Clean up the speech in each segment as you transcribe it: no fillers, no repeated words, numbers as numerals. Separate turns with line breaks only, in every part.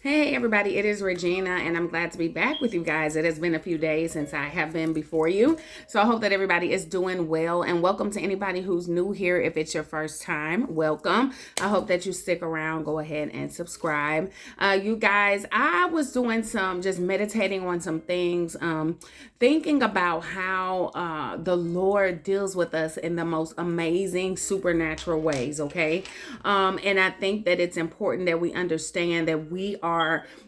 Hey everybody, it is Regina, and I'm glad to be back with you guys. It has been a few days since I have been before you, so I hope that everybody is doing well. And welcome to anybody who's new here. If it's your first time, welcome. I hope that you stick around. Go ahead and subscribe. You guys, I was doing some just meditating on some things, thinking about how the Lord deals with us in the most amazing supernatural ways. Okay, and I think that it's important that we understand that we are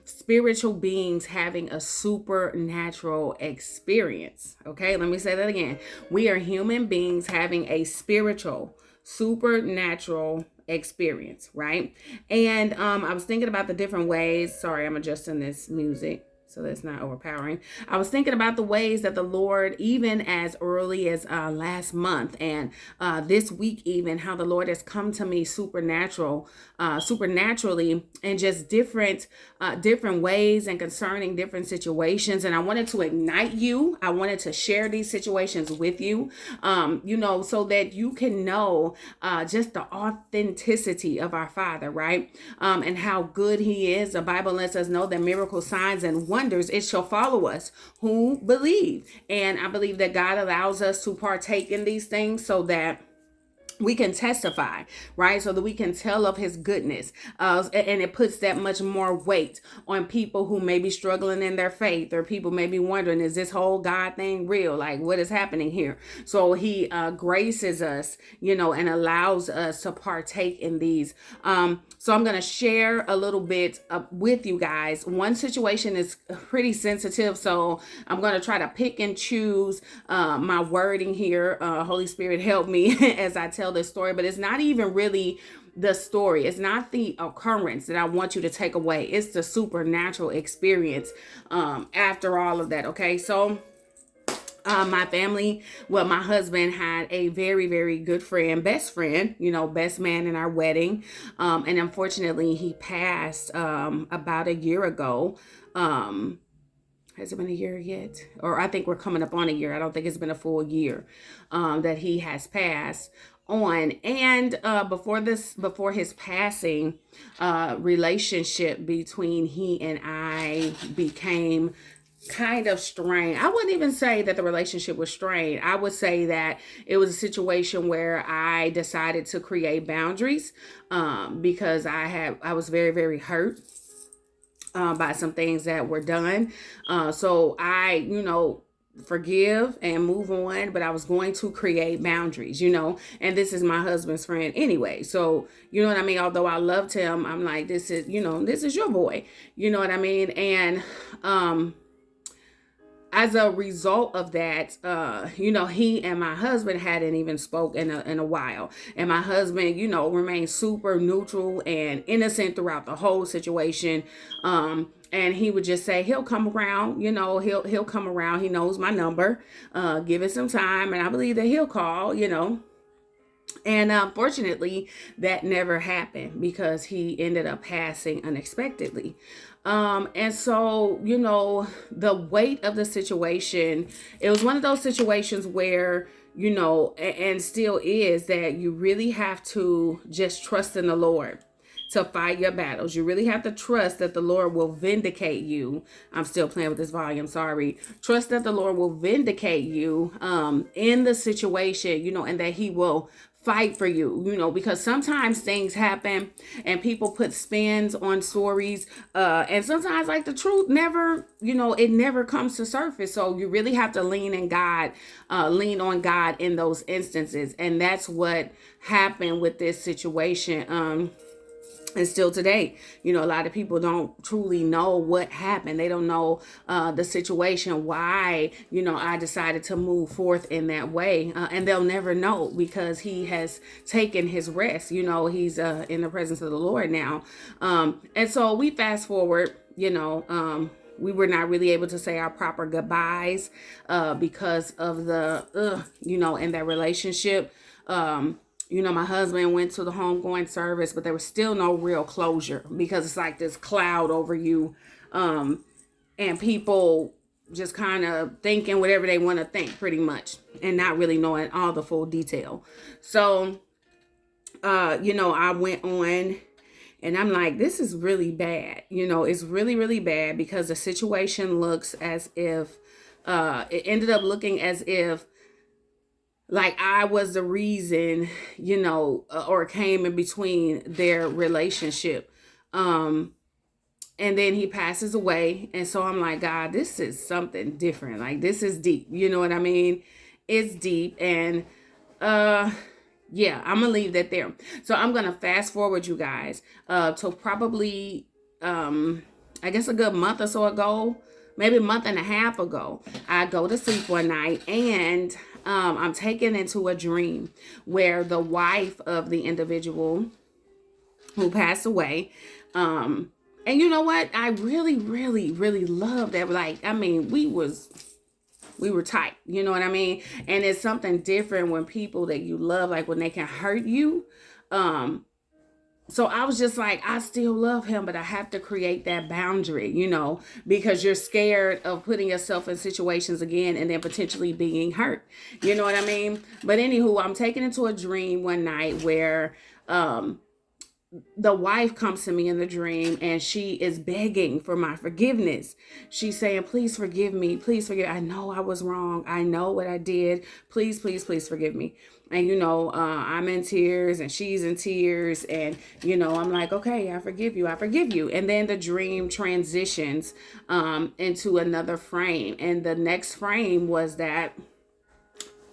spiritual beings having a supernatural experience. Okay, let me say that again. We are human beings having a spiritual, supernatural experience, right? And I was thinking about the different ways. Sorry, I'm adjusting this music so that's not overpowering. I was thinking about the ways that the Lord, even as early as last month and this week, even how the Lord has come to me supernaturally, and just different ways and concerning different situations. And I wanted to ignite you. I wanted to share these situations with you, so that you can know just the authenticity of our Father, right? And how good He is. The Bible lets us know that miracle signs and wonders it shall follow us who believe. And I believe that God allows us to partake in these things so that we can testify, right? So that we can tell of His goodness. And it puts that much more weight on people who may be struggling in their faith, or people may be wondering, is this whole God thing real? Like, what is happening here? So He graces us, and allows us to partake in these. So I'm going to share a little bit with you guys. One situation is pretty sensitive, so I'm going to try to pick and choose my wording here. Holy Spirit, help me as I tell this story, but it's not even really the story. It's not the occurrence that I want you to take away. It's the supernatural experience after all of that. Okay, so my family, well, my husband had a very, very good friend, best friend, best man in our wedding. And unfortunately, he passed about a year ago. Has it been a year yet? Or I think we're coming up on a year. I don't think it's been a full year that he has passed on. And before his passing, relationship between he and I became kind of strained. I wouldn't even say that the relationship was strained. I would say that it was a situation where I decided to create boundaries because I was very, very hurt by some things that were done. So I, forgive and move on, but I was going to create boundaries, and this is my husband's friend anyway. So, you know what I mean? Although I loved him, I'm like, this is your boy, you know what I mean? And, as a result of that, he and my husband hadn't even spoke in a while. And my husband, remained super neutral and innocent throughout the whole situation. And he would just say, he'll come around, he'll come around. He knows my number, give it some time. And I believe that he'll call, And unfortunately, that never happened because he ended up passing unexpectedly. And so, the weight of the situation, it was one of those situations where, and still is, that you really have to just trust in the Lord to fight your battles. You really have to trust that the Lord will vindicate you. I'm still playing with this volume, sorry. Trust that the Lord will vindicate you in the situation, and that He will fight for you, because sometimes things happen and people put spins on stories. And sometimes, like, the truth never, it never comes to surface. So you really have to lean on God in those instances. And that's what happened with this situation. And still today, a lot of people don't truly know what happened. They don't know the situation, why, I decided to move forth in that way. And they'll never know because he has taken his rest. He's in the presence of the Lord now. And so we fast forward, we were not really able to say our proper goodbyes because of the, in that relationship. My husband went to the homegoing service, but there was still no real closure because it's like this cloud over you. And people just kind of thinking whatever they want to think pretty much and not really knowing all the full detail. So, I went on And I'm like, this is really bad. It's really, really bad because the situation looks as if, it ended up looking as if like I was the reason, or came in between their relationship. Um, and then he passes away. And so I'm like, God, this is something different. Like, this is deep. You know what I mean? It's deep. And, yeah, I'm gonna leave that there. So I'm gonna fast forward you guys to probably I guess a good month or so ago, maybe a month and a half ago. I go to sleep one night and I'm taken into a dream where the wife of the individual who passed away, and you know what? I really, really, really love that. Like, I mean, we were tight, you know what I mean? And it's something different when people that you love, like when they can hurt you. So I was just like, I still love him, but I have to create that boundary, because you're scared of putting yourself in situations again and then potentially being hurt. You know what I mean? But anywho, I'm taken into a dream one night where the wife comes to me in the dream and she is begging for my forgiveness. She's saying, please forgive me. Please forgive. I know I was wrong. I know what I did. Please, please, please forgive me. And, I'm in tears and she's in tears. And, I'm like, okay, I forgive you. I forgive you. And then the dream transitions into another frame. And the next frame was that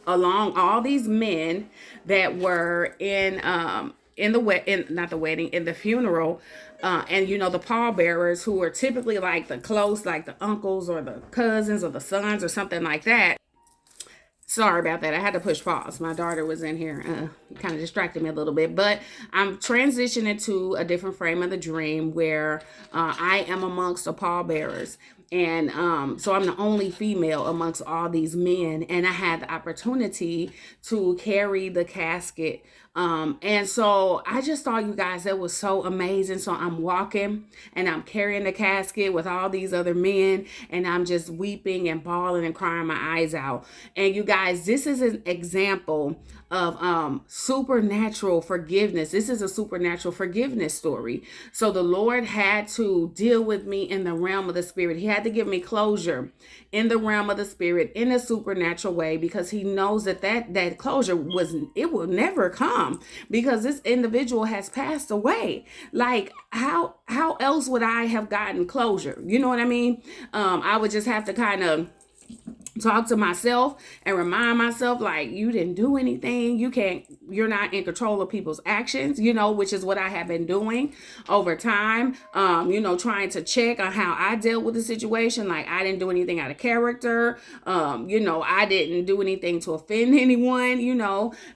along all these men that were in not the wedding, in the funeral, and the pallbearers, who are typically like the close, like the uncles or the cousins or the sons or something like that. Sorry about that. I had to push pause. My daughter was in here, kind of distracted me a little bit. But I'm transitioning to a different frame of the dream where I am amongst the pallbearers. And so I'm the only female amongst all these men. And I had the opportunity to carry the casket. And so I just thought, you guys, that was so amazing. So I'm walking and I'm carrying the casket with all these other men. And I'm just weeping and bawling and crying my eyes out. And you guys, this is an example of supernatural forgiveness. This is a supernatural forgiveness story. So the Lord had to deal with me in the realm of the spirit. He had to give me closure in the realm of the spirit in a supernatural way, because he knows that closure will never come, because this individual has passed away. Like, how else would I have gotten closure? You know what I mean? I would just have to kind of talk to myself and remind myself, like, you didn't do anything. You're not in control of people's actions, which is what I have been doing over time. Trying to check on how I dealt with the situation. Like, I didn't do anything out of character. I didn't do anything to offend anyone.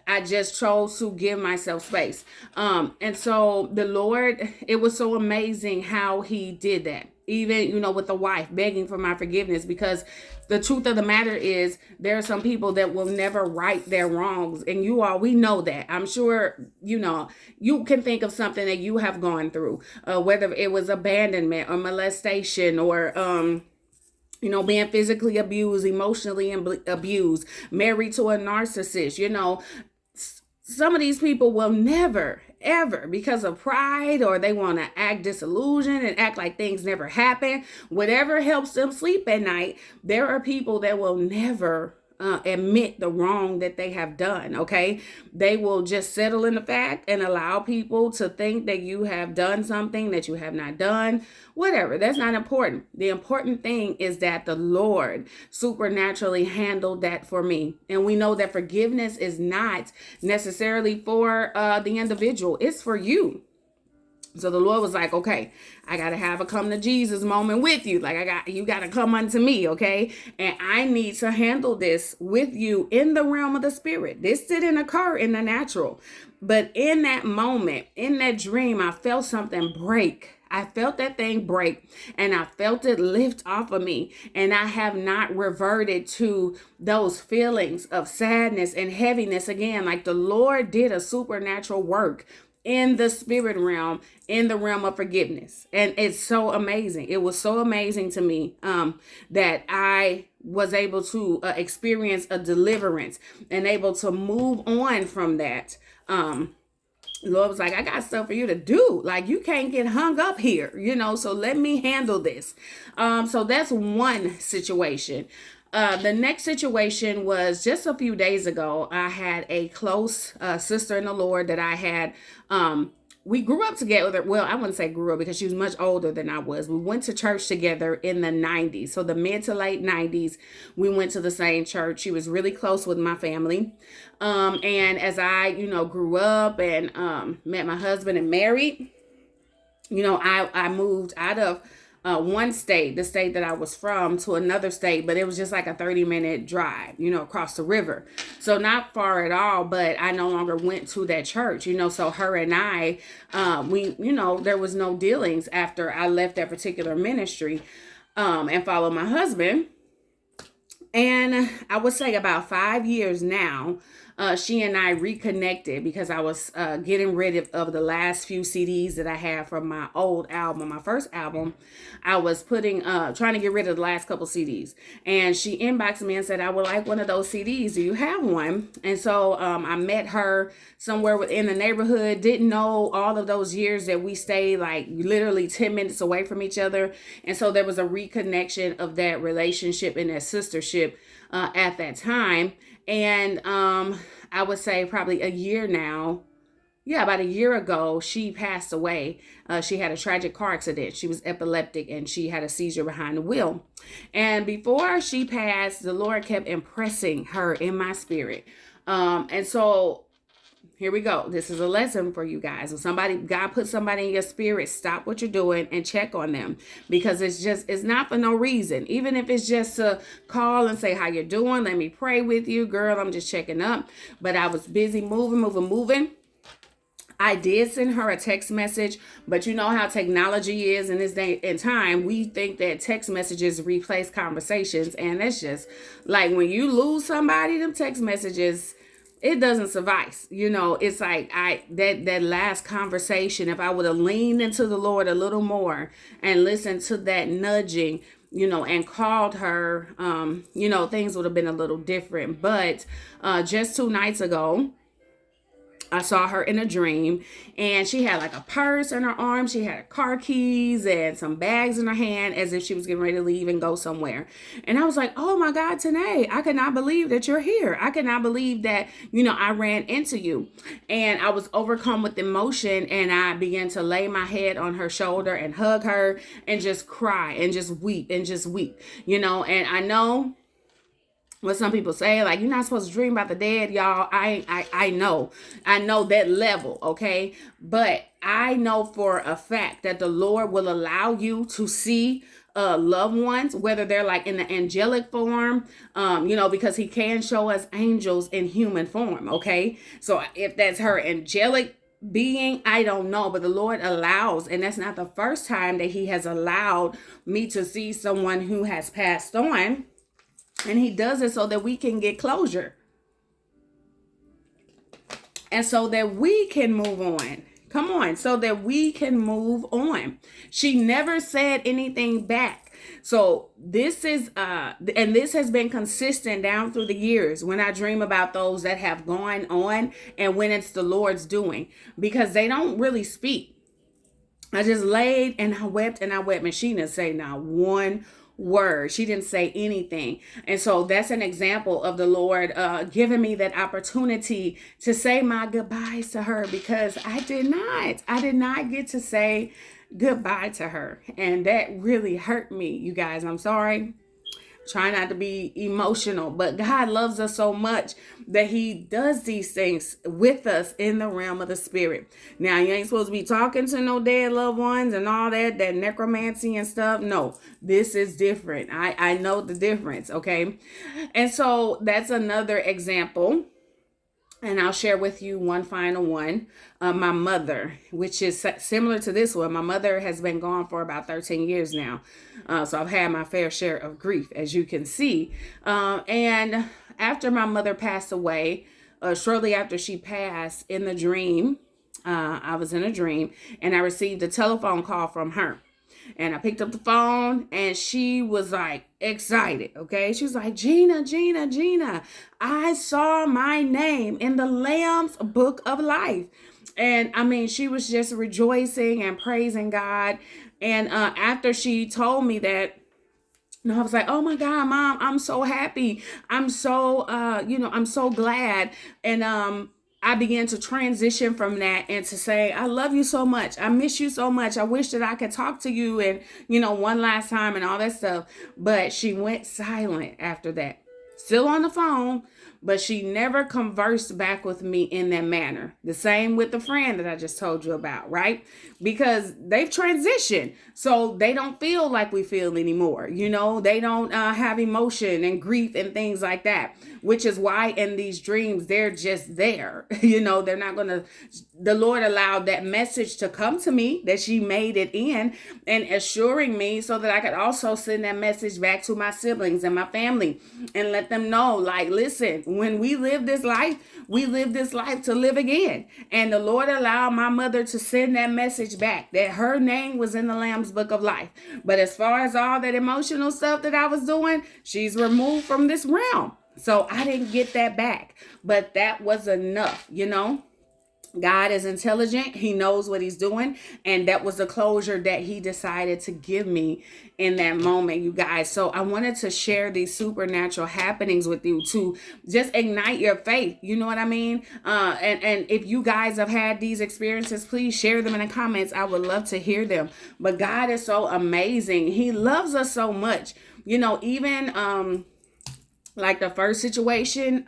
I just chose to give myself space. And so the Lord, it was so amazing how he did that. Even, with the wife begging for my forgiveness, because the truth of the matter is there are some people that will never right their wrongs. And we know that. I'm sure, you can think of something that you have gone through, whether it was abandonment or molestation or, being physically abused, emotionally abused, married to a narcissist. Some of these people will never, ever, because of pride, or they want to act disillusioned and act like things never happened, whatever helps them sleep at night. There are people that will never admit the wrong that they have done. Okay. They will just settle in the fact and allow people to think that you have done something that you have not done. Whatever. That's not important. The important thing is that the Lord supernaturally handled that for me. And we know that forgiveness is not necessarily for the individual. It's for you. So the Lord was like, okay, I got to have a come to Jesus moment with you. Like, you got to come unto me. Okay. And I need to handle this with you in the realm of the spirit. This didn't occur in the natural, but in that moment, in that dream, I felt something break. I felt that thing break, and I felt it lift off of me. And I have not reverted to those feelings of sadness and heaviness again. Like, the Lord did a supernatural work in the spirit realm, in the realm of forgiveness. And it's so amazing. It was so amazing to me that I was able to experience a deliverance and able to move on from that. The Lord was like, I got stuff for you to do. Like, you can't get hung up here, so let me handle this. So that's one situation. The next situation was just a few days ago. I had a close sister in the Lord that I had. We grew up together. Well, I wouldn't say grew up because she was much older than I was. We went to church together in the 90s. So the mid to late 90s, we went to the same church. She was really close with my family. And as I, grew up and met my husband and married, I moved out of one state, the state that I was from, to another state, but it was just like a 30-minute drive, across the river. So not far at all, but I no longer went to that church, so her and I, there was no dealings after I left that particular ministry and followed my husband. And I would say about 5 years now, she and I reconnected because I was getting rid of the last few CDs that I had from my old album, my first album. I was trying to get rid of the last couple CDs. And she inboxed me and said, I would like one of those CDs. Do you have one? And so I met her somewhere within the neighborhood. Didn't know all of those years that we stayed like literally 10 minutes away from each other. And so there was a reconnection of that relationship and that sistership at that time. And I would say probably a year now. Yeah, about a year ago, she passed away. She had a tragic car accident. She was epileptic and she had a seizure behind the wheel. And before she passed, the Lord kept impressing her in my spirit. And so here we go. This is a lesson for you guys. If God put somebody in your spirit, stop what you're doing and check on them, because it's not for no reason. Even if it's just to call and say how you're doing, let me pray with you, girl, I'm just checking up. But I was busy moving. I did send her a text message, but you know how technology is in this day and time. We think that text messages replace conversations, and that's just like when you lose somebody, them text messages, it doesn't suffice. It's like that last conversation, if I would have leaned into the Lord a little more and listened to that nudging, and called her, things would have been a little different. But just 2 nights ago, I saw her in a dream, and she had like a purse in her arm. She had car keys and some bags in her hand, as if she was getting ready to leave and go somewhere. And I was like, oh my God, Tanae, I cannot believe that you're here. I cannot believe that, I ran into you. And I was overcome with emotion, and I began to lay my head on her shoulder and hug her and just cry and just weep. And I know what some people say, like, you're not supposed to dream about the dead, y'all. I know that level, okay? But I know for a fact that the Lord will allow you to see loved ones, whether they're like in the angelic form, because he can show us angels in human form, okay? So if that's her angelic being, I don't know, but the Lord allows, and that's not the first time that he has allowed me to see someone who has passed on. And he does it so that we can get closure. And so that we can move on. Come on. So that we can move on. She never said anything back. So this is, and this has been consistent down through the years when I dream about those that have gone on and when it's the Lord's doing, because they don't really speak. I just laid and I wept and I wept, and she didn't say not one word. She didn't say anything. And so that's an example of the Lord giving me that opportunity to say my goodbyes to her, because I did not get to say goodbye to her. And that really hurt me, you guys. I'm sorry. Try not to be emotional, but God loves us so much that he does these things with us in the realm of the spirit. Now, you ain't supposed to be talking to no dead loved ones and all that necromancy and stuff. No, this is different. I know the difference, okay? And so that's another example. And I'll share with you one final one. My mother, which is similar to this one. My mother has been gone for about 13 years now. So I've had my fair share of grief, as you can see. And after my mother passed away, shortly after she passed, in the dream, I was in a dream, and I received a telephone call from her. And I picked up the phone, and she was like excited, okay? She was like, Gina, I saw my name in the Lamb's Book of Life. And I mean, she was just rejoicing and praising God. And after she told me that, I was like, oh my God, Mom, I'm so happy. I'm so, I'm so glad. And I began to transition from that and to say, I love you so much. I miss you so much. I wish that I could talk to you and, one last time and all that stuff. But she went silent after that. Still on the phone, but she never conversed back with me in that manner. The same with the friend that I just told you about, right? Because they've transitioned, so they don't feel like we feel anymore. They don't have emotion and grief and things like that, which is why in these dreams, they're just there. They're not going to, the Lord allowed that message to come to me that she made it in and assuring me so that I could also send that message back to my siblings and my family and let them know, like, listen, when we live this life, we live this life to live again. And the Lord allowed my mother to send that message back that her name was in the Lamb's Book of Life. But as far as all that emotional stuff that I was doing, she's removed from this realm. So I didn't get that back. But that was enough, God is intelligent. He knows what he's doing. And that was the closure that he decided to give me in that moment, you guys. So I wanted to share these supernatural happenings with you to just ignite your faith. You know what I mean? And if you guys have had these experiences, please share them in the comments. I would love to hear them. But God is so amazing. He loves us so much. Even like the first situation,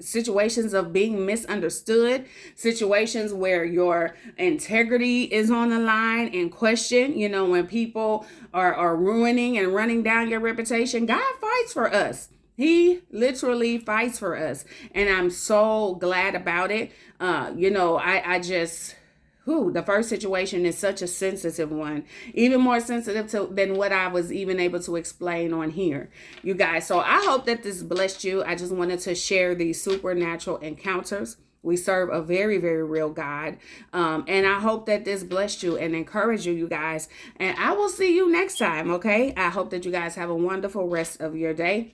situations of being misunderstood, situations where your integrity is on the line and question, when people are ruining and running down your reputation. God fights for us. He literally fights for us. And I'm so glad about it. I just... the first situation is such a sensitive one, even more sensitive than what I was even able to explain on here, you guys. So I hope that this blessed you. I just wanted to share these supernatural encounters. We serve a very, very real God. And I hope that this blessed you and encouraged you, you guys. And I will see you next time, okay? I hope that you guys have a wonderful rest of your day.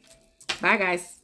Bye, guys.